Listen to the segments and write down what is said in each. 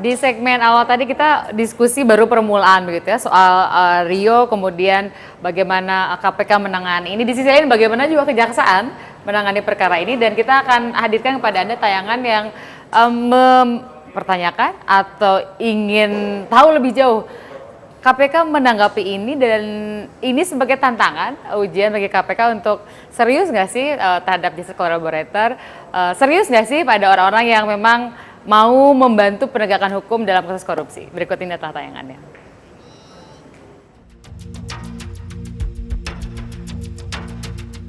Di segmen awal tadi kita diskusi baru permulaan begitu ya soal Rio, kemudian bagaimana KPK menangani ini. Di sisi lain bagaimana juga kejaksaan menangani perkara ini, dan kita akan hadirkan kepada Anda tayangan yang mempertanyakan atau ingin tahu lebih jauh KPK menanggapi ini, dan ini sebagai tantangan ujian bagi KPK untuk serius nggak sih terhadap justice collaborator, serius nggak sih pada orang-orang yang memang mau membantu penegakan hukum dalam kasus korupsi. Berikut ini adalah tayangannya.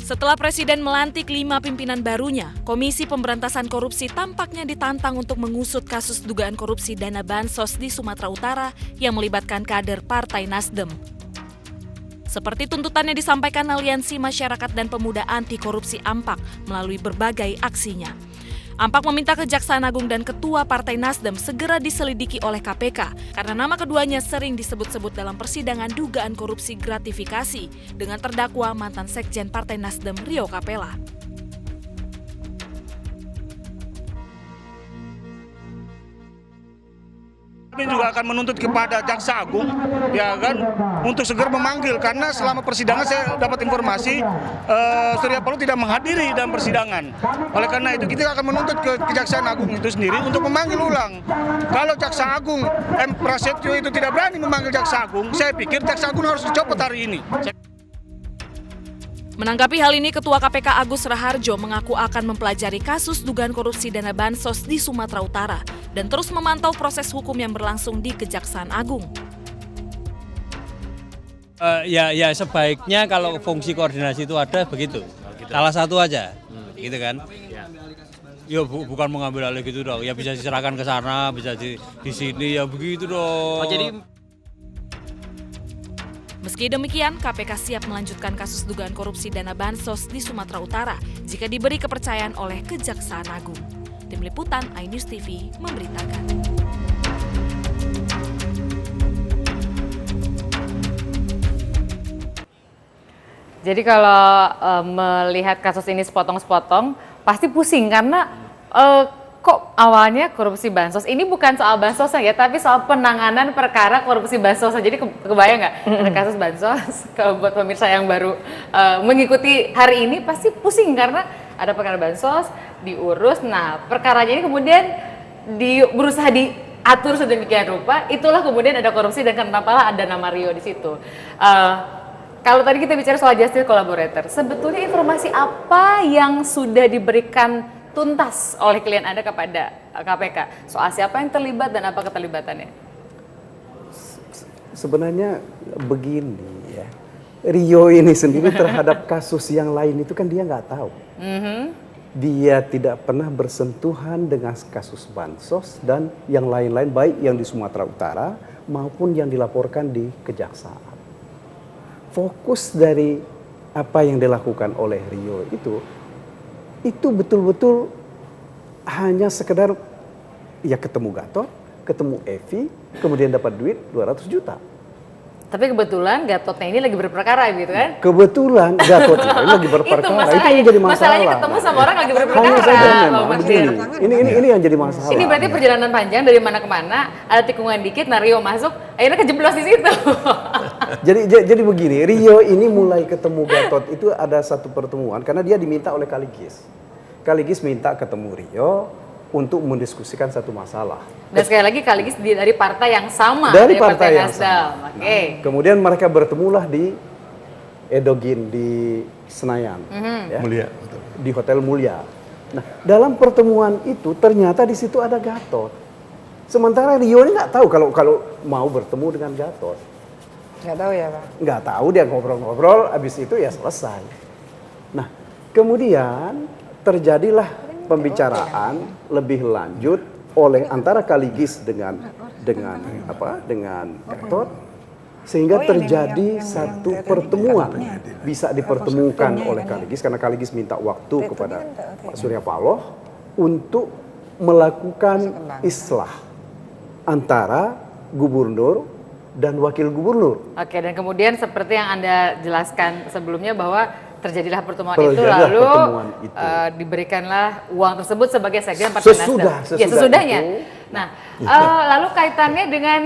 Setelah Presiden melantik 5 pimpinan barunya, Komisi Pemberantasan Korupsi tampaknya ditantang untuk mengusut kasus dugaan korupsi dana bansos di Sumatera Utara yang melibatkan kader Partai Nasdem. Seperti tuntutannya disampaikan Aliansi Masyarakat dan Pemuda Anti Korupsi AMPAK melalui berbagai aksinya. AMPAK meminta Kejaksaan Agung dan Ketua Partai Nasdem segera diselidiki oleh KPK karena nama keduanya sering disebut-sebut dalam persidangan dugaan korupsi gratifikasi dengan terdakwa mantan Sekjen Partai Nasdem Rio Capella. Kami juga akan menuntut kepada Jaksa Agung, ya kan, untuk segera memanggil, karena selama persidangan saya dapat informasi Surya Paloh tidak menghadiri dalam persidangan. Oleh karena itu kita akan menuntut ke Kejaksaan Agung itu sendiri untuk memanggil ulang. Kalau Jaksa Agung M. Prasetyo itu tidak berani memanggil Jaksa Agung, saya pikir Jaksa Agung harus dicopot hari ini. Menanggapi hal ini, Ketua KPK Agus Raharjo mengaku akan mempelajari kasus dugaan korupsi dana bansos di Sumatera Utara dan terus memantau proses hukum yang berlangsung di Kejaksaan Agung. Ya sebaiknya kalau fungsi koordinasi itu ada begitu. Salah satu aja, gitu kan? Ya bukan mengambil alih gitu dong. Ya bisa diserahkan ke sana, bisa di sini, ya begitu dong. Meski demikian, KPK siap melanjutkan kasus dugaan korupsi dana bansos di Sumatera Utara jika diberi kepercayaan oleh Kejaksaan Agung. Tim Liputan iNews TV memberitakan. Jadi kalau melihat kasus ini sepotong-sepotong, pasti pusing karena kok awalnya korupsi bansos. Ini bukan soal bansos ya, tapi soal penanganan perkara korupsi bansos. Jadi kebayang nggak ada kasus bansos? Kalau buat pemirsa yang baru mengikuti hari ini pasti pusing karena ada perkara bansos diurus. Nah, perkaranya ini kemudian berusaha diatur sedemikian rupa. Itulah kemudian ada korupsi, dan kenapalah ada nama Rio di situ. Kalau tadi kita bicara soal justice collaborator, sebetulnya informasi apa yang sudah diberikan tuntas oleh klien Anda kepada KPK? Soal siapa yang terlibat dan apa keterlibatannya? Sebenarnya begini ya, Rio ini sendiri terhadap kasus yang lain itu kan dia nggak tahu. Dia tidak pernah bersentuhan dengan kasus bansos dan yang lain-lain, baik yang di Sumatera Utara maupun yang dilaporkan di Kejaksaan. Fokus dari apa yang dilakukan oleh Rio itu betul-betul hanya sekedar ya ketemu Gatot, ketemu Evi, kemudian dapat duit 200 juta. Tapi kebetulan Gatotnya ini lagi berperkara gitu kan? Kebetulan Gatotnya ini lagi berperkara. Itu yang jadi masalah. Masalahnya ketemu sama orang lagi berperkara. Hanya saja memang begini. Ini yang jadi masalah. Ini berarti perjalanan panjang dari mana ke mana, ada tikungan dikit, nah Rio masuk, akhirnya kejeblos di situ. Jadi begini, Rio ini mulai ketemu Gatot itu ada satu pertemuan karena dia diminta oleh Kaligis. Kaligis minta ketemu Rio untuk mendiskusikan satu masalah. Dan sekali lagi Kaligis dari partai yang sama, dari partai yang Nasdem. sama. Okay. Kemudian mereka bertemulah di Edogin di Senayan, ya, Mulia. di Hotel Mulia. Nah, dalam pertemuan itu ternyata di situ ada Gatot. Sementara Rio ini nggak tahu kalau mau bertemu dengan Gatot. Nggak tahu ya Pak? Nggak tahu, dia ngobrol-ngobrol, habis itu ya selesai. Nah, kemudian terjadilah pembicaraan lebih lanjut oleh antara Kaligis dengan Gatot, sehingga terjadi satu pertemuan. Bisa dipertemukan oleh Kaligis karena Kaligis minta waktu kepada Pak Surya Paloh untuk melakukan islah antara gubernur dan wakil gubernur. Oke, dan kemudian seperti yang Anda jelaskan sebelumnya bahwa terjadilah pertemuan itu, lalu diberikanlah uang tersebut sebagai sekjen Partai Nasdem. Sesudahnya. Nah, lalu kaitannya dengan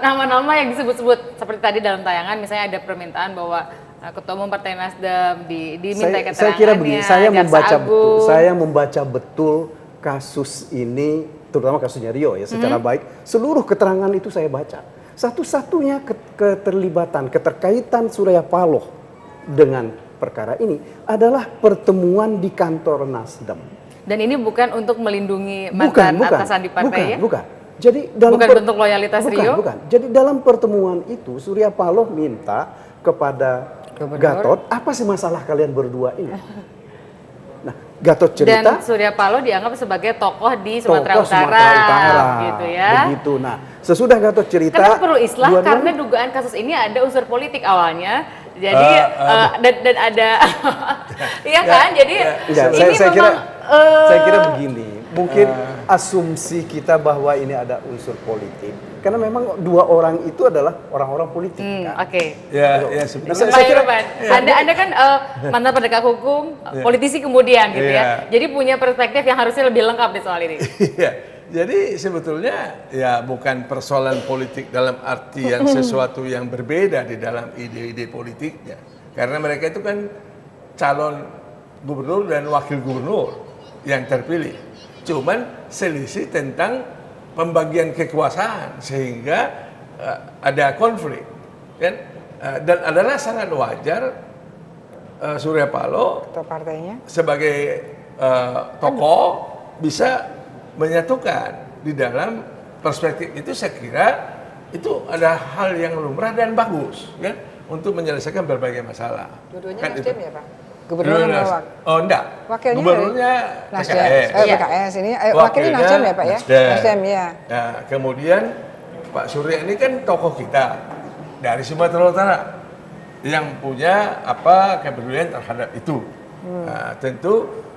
nama-nama yang disebut-sebut seperti tadi dalam tayangan, misalnya ada permintaan bahwa Ketua Umum Partai Nasdem diminta keterangannya. Saya kira begini, Jaksa Agung. saya membaca betul kasus ini, terutama kasusnya Rio ya, secara baik. Seluruh keterangan itu saya baca. Satu-satunya keterkaitan Surya Paloh dengan perkara ini adalah pertemuan di kantor Nasdem. Dan ini bukan untuk melindungi mantan atasan di partai ya? Bukan. Jadi bukan bentuk loyalitas Rio? Bukan. Jadi dalam pertemuan itu Surya Paloh minta kepada Gatot, apa sih masalah kalian berdua ini? Nah, Gatot cerita. Dan Surya Paloh dianggap sebagai tokoh di Sumatera Utara, gitu ya. Begitu. Nah, sesudah Gatot cerita. Kenapa perlu islah? Karena dugaan kasus ini ada unsur politik awalnya. Jadi dan ada, iya kan? Jadi ini saya kira begini. Mungkin asumsi kita bahwa ini ada unsur politik. Karena memang dua orang itu adalah orang-orang politik. Kan? Oke. Ya Saya kira, Anda kan mantan penegak hukum, politisi kemudian gitu ya. Jadi punya perspektif yang harusnya lebih lengkap di soal ini. Iya. Jadi sebetulnya ya bukan persoalan politik dalam artian sesuatu yang berbeda di dalam ide-ide politiknya. Karena mereka itu kan calon gubernur dan wakil gubernur yang terpilih. Cuman selisih tentang pembagian kekuasaan sehingga ada konflik. Kan? Dan adalah sangat wajar Surya Paloh partainya sebagai tokoh bisa menyatukan di dalam perspektif itu. Saya kira itu ada hal yang lumrah dan bagus kan untuk menyelesaikan berbagai masalah. dua-duanya Kan Nasdem itu. ya Pak? Gubernur sama Oh enggak. wakilnya Gubernurnya Nasdem. PKS. PKS ini wakilnya Nasdem ya Pak ya? Nasdem ya. Nah, kemudian Pak Surya ini kan tokoh kita dari Sumatera Utara yang punya kepedulian terhadap itu. Nah, tentu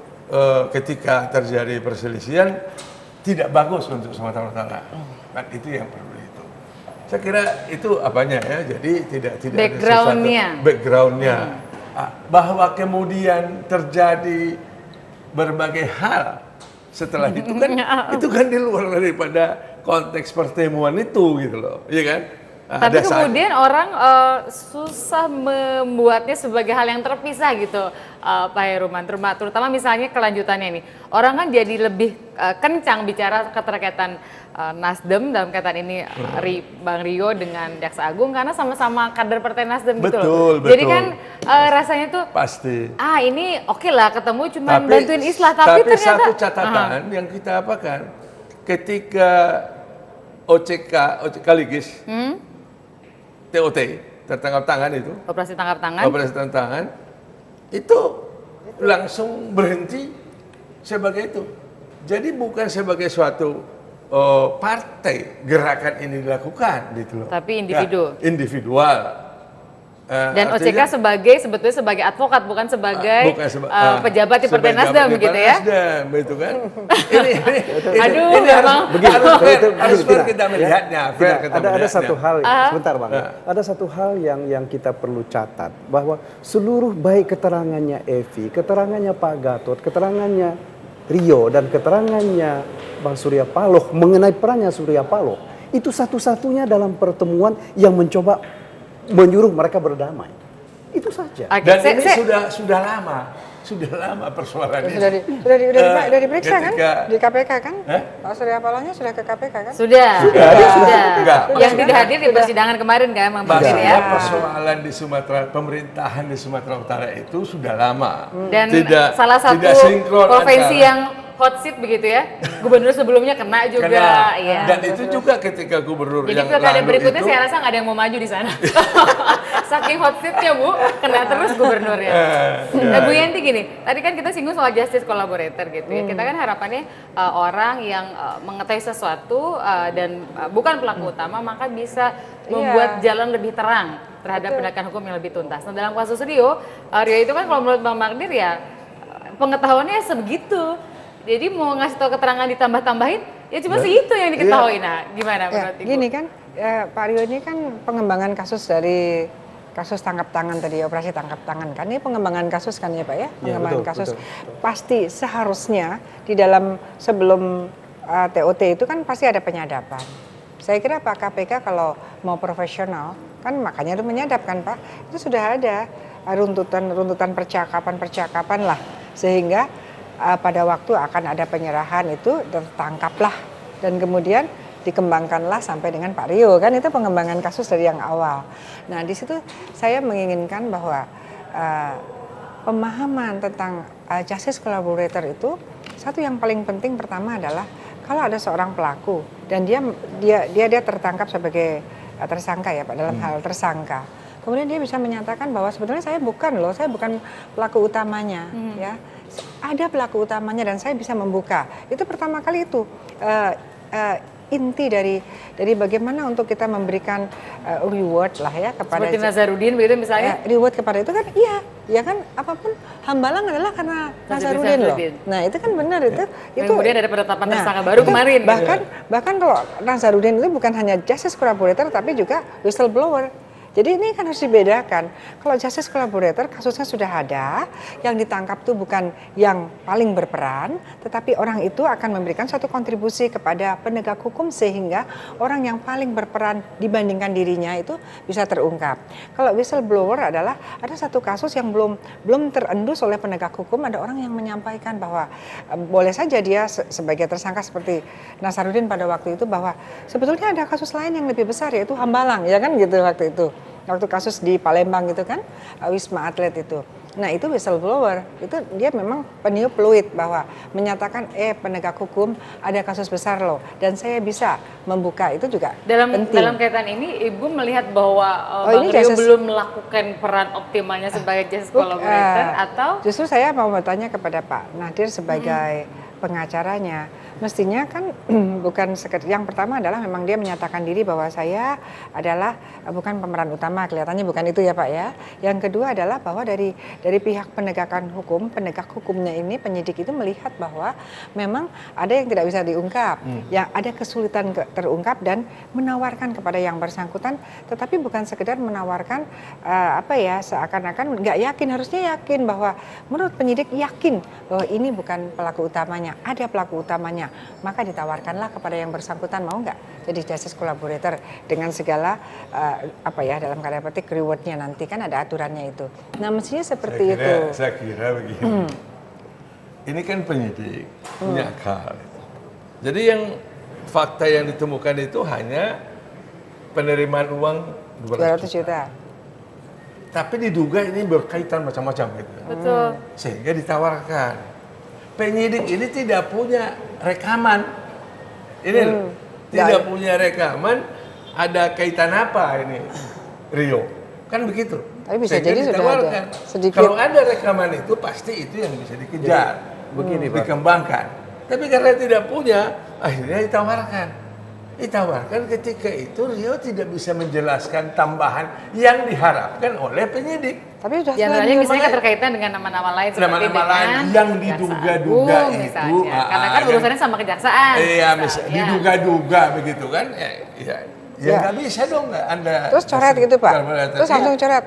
ketika terjadi perselisihan tidak bagus untuk Sumatera Utara. Kan itu yang perlu itu. Saya kira itu apanya ya. Jadi tidak backgroundnya. Bahwa kemudian terjadi berbagai hal setelah itu kan di luar daripada konteks pertemuan itu gitu loh, iya kan? Tapi kemudian orang susah membuatnya sebagai hal yang terpisah gitu, Pak Heruman. Terutama misalnya kelanjutannya nih, orang kan jadi lebih kencang bicara keterkaitan Nasdem dalam kaitan ini Bang Rio dengan Jaksa Agung karena sama-sama kader Partai Nasdem gitu loh. Betul. Jadi kan rasanya tuh pasti. Ini oke lah ketemu cuma bantuin islah, tapi ternyata satu catatan yang kita apakan ketika OCK Ligis TOT, tertangkap tangan itu. Operasi tangkap tangan. Operasi tangkap tangan itu langsung berhenti sebagai itu. Jadi bukan sebagai suatu partai gerakan ini dilakukan gitu loh. Tapi individu. Ya, individual. Dan OCK sebetulnya sebagai advokat bukan sebagai pejabat di Partai Nasdem gitu ya. Nasdem itu kan. Aduh, ini harus fair kita melihatnya. Ada satu hal, sebentar Bang. Ada satu hal yang kita perlu catat bahwa seluruh baik keterangannya Evi, keterangannya Pak Gatot, keterangannya Rio dan keterangannya Bang Surya Paloh mengenai perannya Surya Paloh itu satu-satunya dalam pertemuan yang mencoba menyuruh mereka berdamai. Itu saja. Dan ini sudah lama persoalan ini. Sudah diperiksa kan di KPK kan? Pak Surya Palohnya sudah ke KPK kan? Sudah. Enggak. Yang tidak hadir di persidangan kemarin kan, Bang Bakir ya. Persoalan di Sumatera, pemerintahan di Sumatera Utara itu sudah lama. Dan salah satu provinsi yang hot seat begitu ya, gubernur sebelumnya kena juga. Iya. Dan itu juga ketika gubernur jadi yang pilkada lalu berikutnya itu, saya rasa nggak ada yang mau maju di sana. Saking hot seatnya Bu, kena terus gubernurnya. Nah Bu Yanti gini, tadi kan kita singgung soal justice collaborator gitu ya. Kita kan harapannya orang yang mengetahui sesuatu dan bukan pelaku utama maka bisa membuat jalan lebih terang terhadap penegakan hukum yang lebih tuntas. Nah dalam kasus Rio itu kan kalau menurut Bang Magdir ya pengetahuannya sebegitu. Jadi mau ngasih tahu keterangan ditambah-tambahin, ya cuma segitu yang diketahui. Nah, gimana menurut Ibu? Gini kan, Pak Rio ini kan pengembangan kasus dari kasus tangkap tangan tadi, operasi tangkap tangan kan. Ini pengembangan kasus kan ya Pak ya? Pengembangan kasus. Betul. Pasti seharusnya di dalam sebelum TOT itu kan pasti ada penyadapan. Saya kira Pak KPK kalau mau profesional, kan makanya itu menyadap kan Pak, itu sudah ada runtutan percakapan lah, sehingga pada waktu akan ada penyerahan itu tertangkaplah dan kemudian dikembangkanlah sampai dengan Pak Rio, kan itu pengembangan kasus dari yang awal. Nah di situ saya menginginkan bahwa pemahaman tentang justice collaborator itu satu yang paling penting pertama adalah kalau ada seorang pelaku dan dia tertangkap sebagai tersangka ya Pak, dalam hal tersangka. Kemudian dia bisa menyatakan bahwa sebetulnya saya bukan pelaku utamanya ya. Ada pelaku utamanya dan saya bisa membuka. Itu pertama kali itu inti dari bagaimana untuk kita memberikan reward lah ya kepada seperti Nazarudin begitu misalnya. Reward kepada itu kan iya kan apapun hambalang adalah karena Nazarudin loh. Nah itu kan benar itu. Kemudian ada penetapan tersangka baru kemarin. Bahkan kalau Nazarudin itu bukan hanya justice collaborator tapi juga whistleblower. Jadi ini kan harus dibedakan. Kalau justice collaborator kasusnya sudah ada, yang ditangkap itu bukan yang paling berperan, tetapi orang itu akan memberikan suatu kontribusi kepada penegak hukum sehingga orang yang paling berperan dibandingkan dirinya itu bisa terungkap. Kalau whistleblower adalah ada satu kasus yang belum terendus oleh penegak hukum, ada orang yang menyampaikan bahwa boleh saja dia sebagai tersangka seperti Nazarudin pada waktu itu bahwa sebetulnya ada kasus lain yang lebih besar yaitu hambalang, ya kan gitu waktu itu. Waktu kasus di Palembang gitu kan, Wisma Atlet itu. Nah itu whistleblower, itu dia memang peniup peluit bahwa menyatakan penegak hukum ada kasus besar loh dan saya bisa membuka, itu juga penting. Dalam kaitan ini Ibu melihat bahwa Bang Rio belum melakukan peran optimalnya sebagai justice collaborator atau? Justru saya mau bertanya kepada Pak Nadir sebagai pengacaranya. Mestinya kan bukan sekedar, yang pertama adalah memang dia menyatakan diri bahwa saya adalah bukan pemeran utama, kelihatannya bukan itu ya Pak ya. Yang kedua adalah bahwa dari pihak penegakan hukum, penegak hukumnya ini, penyidik itu melihat bahwa memang ada yang tidak bisa diungkap, yang ada kesulitan terungkap dan menawarkan kepada yang bersangkutan, tetapi bukan sekedar menawarkan seakan-akan nggak yakin, harusnya yakin bahwa menurut penyidik yakin bahwa ini bukan pelaku utamanya, ada pelaku utamanya. Maka ditawarkanlah kepada yang bersangkutan mau nggak jadi justice collaborator dengan segala dalam tanda petik rewardnya nanti kan ada aturannya itu. Nah mestinya seperti itu. Saya kira begini. Ini kan penyidik punya akal. Jadi yang fakta yang ditemukan itu hanya penerimaan uang 200 juta. Tapi diduga ini berkaitan macam-macam gitu. Betul. Sehingga ditawarkan. Penyidik ini tidak punya rekaman. Ini tidak punya rekaman, ada kaitan apa ini Rio? Kan begitu. Tapi bisa sehingga jadi ditawarkan. sudah ada sedikit. Kalau ada rekaman itu pasti itu yang bisa dikejar. Begini Pak. Dikembangkan. Tapi karena tidak punya, akhirnya ditawarkan ketika itu Rio tidak bisa menjelaskan tambahan yang diharapkan oleh penyidik. Tapi sudah misalnya keterkaitan dengan nama-nama lain seperti nama-nama lain yang diduga-duga itu. Karena kan urusannya sama kejaksaan. Iya, diduga-duga begitu kan. Ya nggak bisa dong Anda. Terus coret gitu Pak. Terus langsung coret.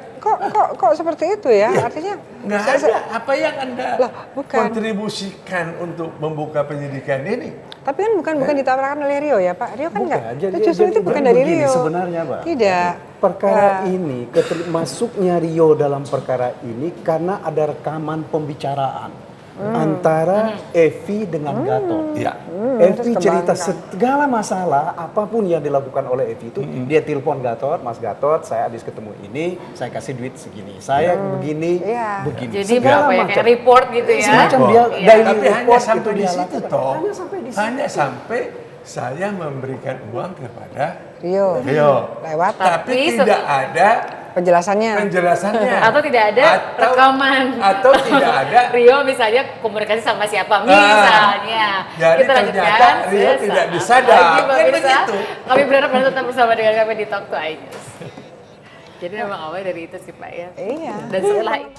Kok seperti itu ya? Artinya nggak ada apa yang Anda kontribusikan untuk membuka penyidikan ini. Tapi kan bukan ditawarkan oleh Rio ya Pak. Rio kan nggak. Justru itu bukan dari Rio. Sebenarnya Pak. Tidak. Perkara ini, masuknya Rio dalam perkara ini karena ada rekaman pembicaraan antara Evi dengan Gatot. Evi cerita segala masalah, apapun yang dilakukan oleh Evi itu, dia telepon Gatot, Mas Gatot, saya habis ketemu ini, saya kasih duit segini, saya begini, begini. Jadi berapa ya, kayak report gitu ya? Semacam dia daily tapi report hanya sampai gitu di dia situ lakukan. toh. Hanya sampai saya memberikan uang kepada Rio. Lewat. Tapi tidak ada penjelasannya. Atau tidak ada rekaman. Atau tidak ada. Rio misalnya komunikasi sama siapa misalnya. Jadi kita lanjutkan. ternyata Rio tidak disadap. Kan begitu. Kami berharap Anda tetap bersama dengan kami di Talk to iNews. Jadi memang awalnya dari itu sih Pak ya. Iya. Dan setelah itu.